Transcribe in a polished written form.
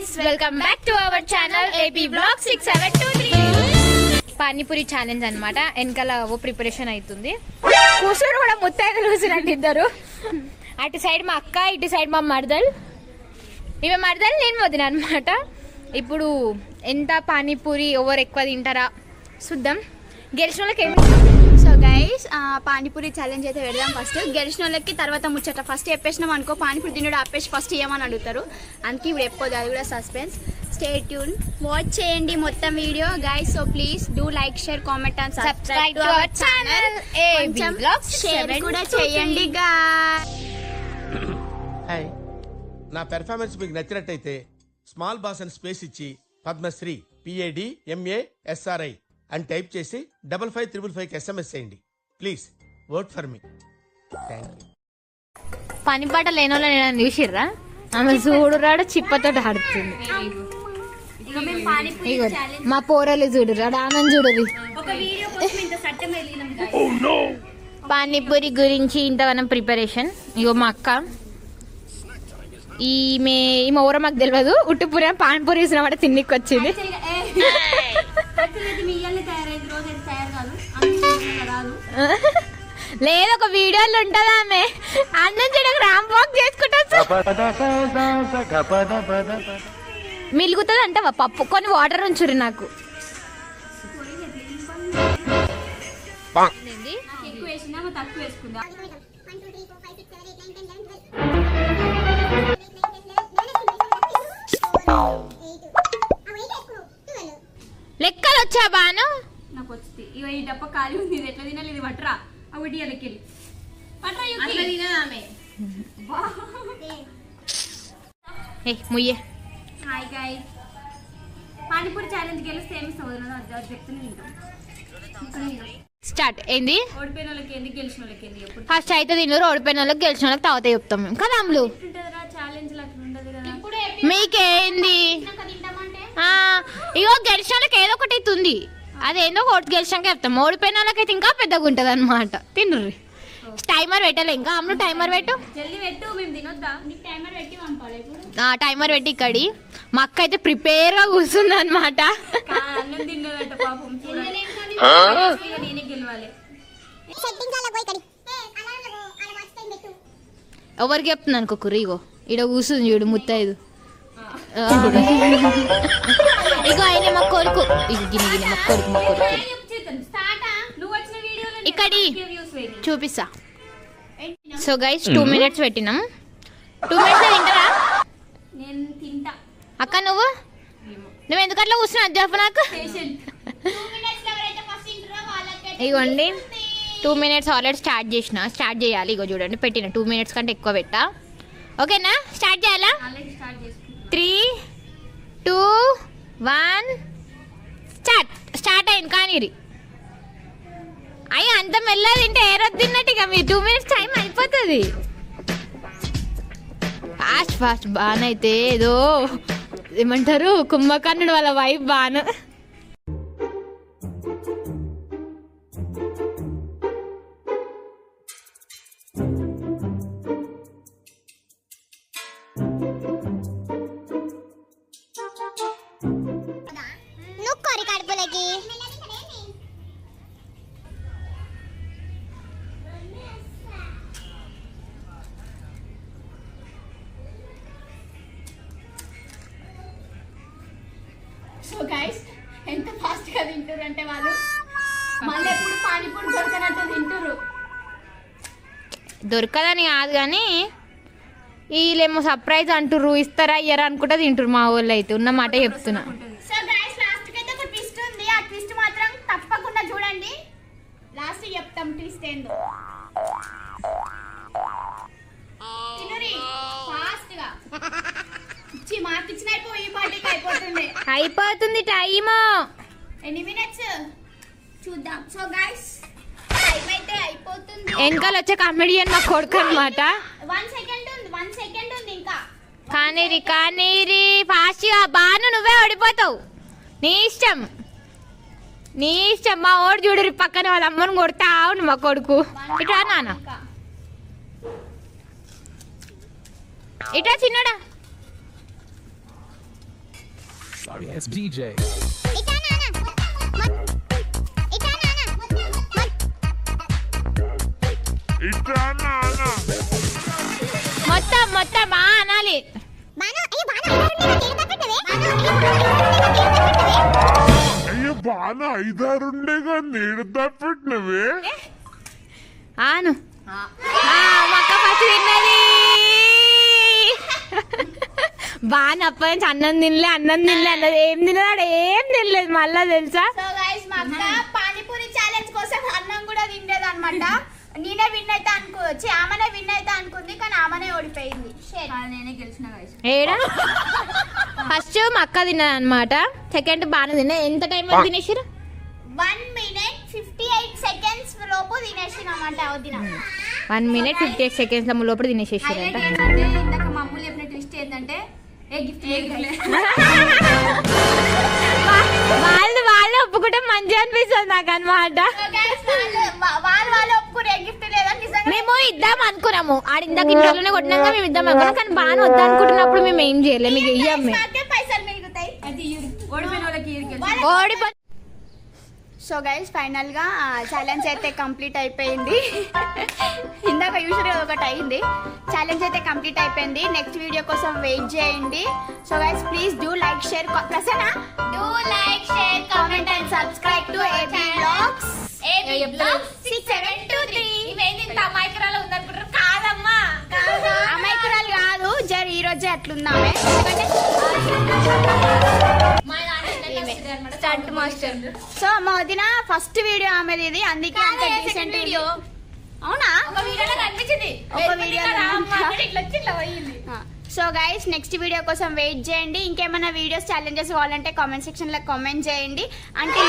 guys, welcome back to our channel AP Vlog 6723. Panipuri challenge అన్నమాట. వెనకాల ఓ preparation అవుతుంది. కూర్చొని కూడా ముత్తైదులు కూర్చున్నట్టు ఇద్దరు. అటు సైడ్ మా అక్క, ఇటు సైడ్ మా మరదల్. ఇవి మరదలు, నేను వదిన అనమాట. ఇప్పుడు ఎంత పానీపూరి ఎవరు ఎక్కువ తింటారా చూద్దాం. గెలిచిన వాళ్ళకి ఏమి. సో గైస్, పానీపూరి ఛాలెంజ్ అయితే పెడదాం. ఫస్ట్ గెలిచిన వాళ్ళకి తర్వాత ముచ్చట. ఫస్ట్ చెప్పేసినాం అనుకో, పానీపూరి తినడు ఆపేసి ఫస్ట్ ఇవ్వమని అడుగుతారు. అందుకే ఇప్పుడు చెప్పొద్దు, అది కూడా సస్పెన్స్. స్టే ట్యూన్, వాచ్ చేయండి మొత్తం video guys. So please do like, share, comment and subscribe to our channel. కొంచెం షేర్ కూడా చేయండి గాయ్స్. హాయ్, నా పెర్ఫార్మెన్స్ మీకు నచ్చినట్టయితే స్మాల్ బాస్ అని స్పేస్ ఇచ్చి పద్మశ్రీ PADMASRI అని టైప్ చేసి 5555 SMS చేయండి. Please vote for me. Thank you. పని పాట లేని వాళ్ళు నేను చూసిర్రా, ఆమె చూడురాడు చిప్పతో ఆడుతుంది. మా పోరలు చూడురాడు, ఆమెను చూడరు. పానీపూరి గురించి ఇంతగానం ప్రిపరేషన్. ఇగో మా అక్క, ఈమె ఊర మాకు తెలియదు. ఉట్టుపూరి పానీపూరి చూసినమాట తిన్నికి వచ్చింది. లేదు, ఒక వీడియోలో ఉంటది ఆమె అన్నం చూడక రామ్ వాక్ చేసుకుంటా మిలుగుతుంది అంటవా పప్పు. కొన్ని వాటర్ ఉంచురు నాకు. లెక్కలు వచ్చా బాను నాకు వచ్చింది. ఇవి ఈ డబ్బా ఖాళీ ఉంది, ఇది ఎట్లా తినాలి? ఇది పట్టరా ఒకటి లెక్కెళ్ళి ముయ్యే. హాయ్ గైస్, పానీపూరి ఛాలెంజ్ గెలిస్తే ఏమి చెప్తూనే తింటాం. స్టార్ట్ ఏంది? ఓడిపోయిన వాళ్ళకి ఏంది, గెలిచిన వాళ్ళకి ఏంది? ఫస్ట్ అయితే తిన్నారు, ఓడిపోయిన వాళ్ళకి గెలిచిన వాళ్ళకి తర్వాత చెప్తాం మేము కదా. అమ్ములు ఛాలెంజ్ అట్లా ఉండదు కదా. మీకేంది? ఇగో గెలిచిన వాళ్ళకి ఏదో ఒకటి అవుతుంది, అదేందో ఒకటి గెలిచాక చెప్తాం. ఓడిపోయిన వాళ్ళకైతే ఇంకా పెద్దగా ఉంటది అనమాట. తినరు. టైమర్ పెట్టలే ఇంకా. అమ్ములు టైమర్ పెట్టు. టైమర్ పెట్టి ఇక్కడి. మా అక్క అయితే ప్రిపేర్ గా కూర్చుంది అనమాట. ఎవరికి చెప్తుంది అనుకోకుర్రు. ఇగో ఇడ కూర్చుంది చూడు ముత్తైదు. ఇగో ఆయన మా కొడుకు. ఇగో గిని మా కొడుకు. ఇక్కడి చూపిస్తా. సో గైస్ 2 minutes పెట్టినాం. 2 minutes తింటారా? నేను తింటా. అక్క నువ్వు ఎందుకు అట్లా కూర్చున్నావు? చెప్పు నాకు. ఇగోండి 2 minutes ఆల్రెడీ స్టార్ట్ చేయాలి. ఇగో చూడండి పెట్టిన 2 minutes కంటే ఎక్కువ పెట్టా. ఓకేనా? స్టార్ట్ చేయాలా? 3, 2, 1 స్టార్ట్ అయింది. కానీ అయ్యి అంత మెల్లగా తింటే ఏరొద్దు తిన్నట్టు. ఇక మీ 2 minutes టైం అయిపోతుంది. ఫాస్ట్ బానైతే ఏదో ఏమంటారు, కుంభకర్ణుడు వాళ్ళ వైఫ్ బాను. సో గైస్, ఎంత ఫాస్ట్ గా తింటారు అంటే వాళ్ళు మళ్ళీ ఎప్పుడు పానీపూరి దొరకనట్టు తింటారు. దొరకదని కాదు కానీ వీళ్ళేమో సర్ప్రైజ్ అంటుర్రు, ఇస్తారా ఇయ్యరా అనుకుంటా తింటారు మా వాళ్ళు. అయితే ఉన్న మాట చెప్తున్నా. సో గైస్, లాస్ట్ కి అయితే ఒక ట్విస్ట్ ఉంది. ఆ ట్విస్ట్ మాత్రం తప్పకుండా చూడండి. లాస్ట్ చెప్తాం ట్విస్ట్ ఏందో. తినరి ఫాస్ట్ గా మార్క్ ఇచ్చిన ఈ పార్టీకి అయిపోతుంది టైమ్. ఎన్ని మినిట్స్ చూద్దాం. సో గైస్, టైం అయితే అయిపోతుంది. వెనకాల వచ్చే కామెడియన్ మా కొడుకు అనమాట. 1 second ఉంది ఇంకా. కానీ ఫాస్ట్ గా. బాను నువ్వే ఓడిపోతావు. నీ ఇష్టం. మా ఓడి చూడరు పక్కన వాళ్ళ అమ్మని కొడతా అవును మా కొడుకు. ఇట్లా నాన్న, ఇట్లా చిన్నడా. Sorry ass DJ. మొత్తం అనాలి. అయ్యో బాగా 5-6 నీడు తప్పెట్టినవే ఆను మక్క ఫస్ట్ తిన్నది. బాగా అప్పటి నుంచి అన్నం తినలే అన్నది ఏం తినలేదు మళ్ళా తెలుసా. సో గైస్ మా అక్క పానీపూరి ఛాలెంజ్ కోసం అన్నం కూడా తినలేదు అనమాట. నేనే విన్ అయితే ఆమెనే విన్ అయితే అనుకుంది కానీ ఆమెనే ఓడిపోయింది. నేనే గెలిచిన గైస్. ఏడా ఫస్ట్ మా అక్క తిన్నది అనమాట. సెకండ్ బాగా తిన్నా. ఎంత టైం వరకు తినేసిరు? 1 minute 58 seconds లోపు తినేసినమాట. 1 minute 58 seconds లోపల తినేసేసారంట. ఇందాక మా అమ్ములు చెప్పిన ట్విస్ట్ ఏంటంటే వాళ్ళు ఒప్పుకుంటే మంచిగా అనిపిస్తుంది నాకు అనమాట. వాళ్ళు ఒప్పుకునే గిఫ్ట్ లేదా నిజంగా మేము ఇద్దాం అనుకున్నాము. ఇందాక ఇంట్లోనే కొట్టినాక మేము ఇద్దాం అనుకున్నాం. కానీ బాగా వద్దా అనుకుంటున్నప్పుడు మేము ఏం చేయలేము. మీకు ఇయ్యాం మేము పైసలు మిగులుతాయి. ఓడిపో. సో గైస్ ఫైనల్ గా ఛాలెంజ్ అయితే కంప్లీట్ అయిపోయింది. ఇందాక యూజువల్ ఒకటి అయింది. ఛాలెంజ్ అయితే కంప్లీట్ అయిపోయింది. నెక్స్ట్ వీడియో కోసం వెయిట్ చేయండి. So guys please do like share Prasanna do like share comment and subscribe to A B blogs 6723. ఇవేంటి అమాయకురాలు ఉందనుకుంటారు? కాదమ్మా అమాయకురాలు కాదు, జర్ ఈ రోజే అట్లుందామే. Stunt master. సో మా వదిన ఫస్ట్ వీడియో ఆమెది ఇది, అందుకే అంత డీసెంట్ వీడియో. అవునా? ఒక వీడియోలో కనిపించింది. ఒక వీడియోలో ఇట్లా వచ్చి ఇట్లా పోయింది. సో గైస్ నెక్స్ట్ వీడియో కోసం వెయిట్ చేయండి. ఇంకేమైనా వీడియోస్ ఛాలెంజెస్ కావాలంటే కామెంట్ సెక్షన్ లో కామెంట్ చేయండి. అంటే